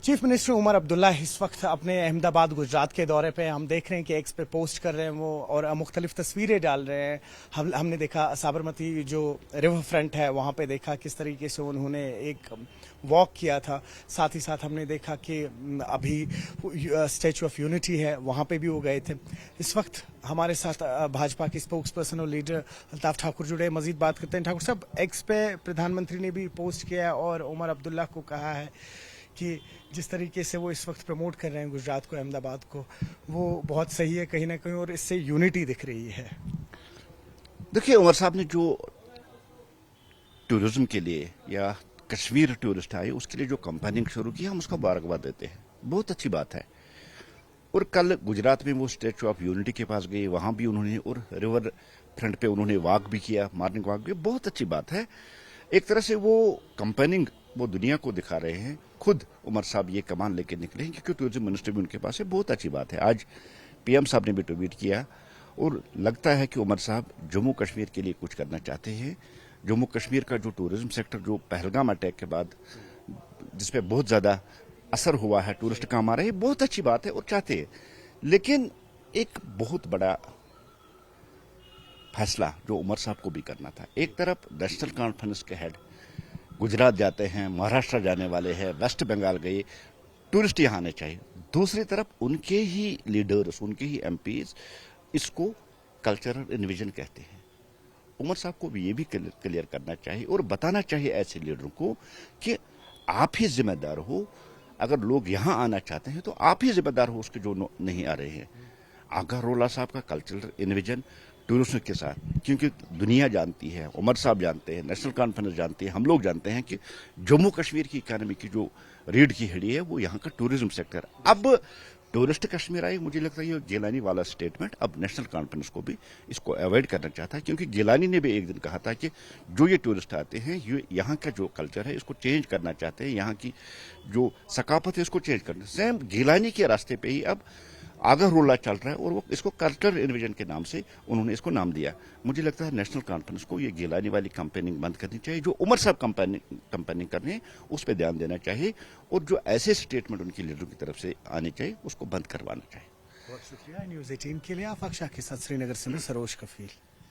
Chief minister Omar Abdullah इस वक्त अपने अहमदाबाद गुजरात के दौरे पे हम देख रहे हैं कि एक्स पे पोस्ट कर रहे हैं वो और मुख्तलिफ तस्वीरें डाल रहे हैं। हमने देखा साबरमती जो रिवर फ्रंट है वहाँ पे देखा किस तरीके से उन्होंने एक वॉक किया था। साथ ही साथ हमने देखा कि अभी स्टैचू ऑफ यूनिटी है वहाँ पे भी वो गए थे। इस वक्त हमारे साथ भाजपा के स्पोक्स पर्सन और लीडर अल्ताफ ठाकुर जुड़े, मजीद बात करते हैं। ठाकुर साहब, एक्स पे प्रधानमंत्री ने भी पोस्ट किया है और उमर अब्दुल्ला को कहा है कि जिस तरीके से वो इस वक्त प्रमोट कर रहे हैं गुजरात को, अहमदाबाद को, वो बहुत सही है कहीं ना कहीं और इससे यूनिटी दिख रही है। देखिए, उमर साहब ने जो टूरिज्म के लिए या कश्मीर टूरिस्ट आए उसके लिए जो कंपेनिंग शुरू की, हम उसका मुबारकबाद देते हैं, बहुत अच्छी बात है। और कल गुजरात में वो स्टैचू ऑफ यूनिटी के पास गए, वहां भी उन्होंने, और रिवर फ्रंट पे उन्होंने वॉक भी किया, मॉर्निंग वॉक भी, बहुत अच्छी बात है। एक तरह से वो कंपेनिंग वो दुनिया को दिखा रहे हैं। खुद उमर साहब ये कमान लेके निकले हैं क्योंकि टूरिज्म मिनिस्टर भी उनके पास है, बहुत अच्छी बात है। आज पीएम साहब ने भी ट्वीट किया और लगता है कि उमर साहब जम्मू कश्मीर के लिए कुछ करना चाहते हैं। जम्मू कश्मीर का जो टूरिज्म सेक्टर जो पहलगाम अटैक के बाद जिसपे बहुत ज्यादा असर हुआ है, टूरिस्ट काम आ रहे हैं, बहुत अच्छी बात है और चाहते हैं। लेकिन एक बहुत बड़ा फैसला जो उमर साहब को भी करना था। एक तरफ नेशनल कॉन्फ्रेंस के हेड गुजरात जाते हैं, महाराष्ट्र जाने वाले हैं, वेस्ट बंगाल गए, टूरिस्ट यहाँ आने चाहिए। दूसरी तरफ उनके ही लीडर्स, उनके ही एमपीज इसको कल्चरल इन्विजन कहते हैं। उमर साहब को भी ये भी क्लियर करना चाहिए और बताना चाहिए ऐसे लीडरों को कि आप ही जिम्मेदार हो। अगर लोग यहाँ आना चाहते हैं तो आप ही जिम्मेदार हो उसके जो नहीं आ रहे हैं। आगा रोला साहब का कल्चरल इन्विजन टूरिज्म के साथ, क्योंकि दुनिया जानती है, उमर साहब जानते हैं, नेशनल कॉन्फ्रेंस जानती है, हम लोग जानते हैं कि जम्मू कश्मीर की इकोनॉमी की जो रीढ़ की हड्डी है वो यहाँ का टूरिज्म सेक्टर। अब टूरिस्ट कश्मीर आए, मुझे लगता है ये गिलानी वाला स्टेटमेंट अब नेशनल कॉन्फ्रेंस को भी इसको अवॉइड करना चाहता है, क्योंकि गिलानी ने भी एक दिन कहा था कि जो ये टूरिस्ट आते हैं ये यहाँ का जो कल्चर है इसको चेंज करना चाहते हैं, यहाँ की जो सकाफत है इसको चेंज करना। सेम गिलानी के रास्ते पे ही अब आगा रोला चल रहा है और वो इसको कल्चरल इन्विजन के नाम से उन्होंने इसको नाम दिया। मुझे लगता है नेशनल कॉन्फ्रेंस को ये गिलानी वाली कंपेनिंग बंद करनी चाहिए। जो उमर साहब कंपेनिंग कर रहे हैं उस पर ध्यान देना चाहिए और जो ऐसे स्टेटमेंट उनकी लीडरों की तरफ से आने चाहिए उसको बंद करवाना चाहिए। बहुत शुक्रिया न्यूज़ 18 के लिए। आफाक शाह के साथ श्रीनगर से मैं सरोज कफील।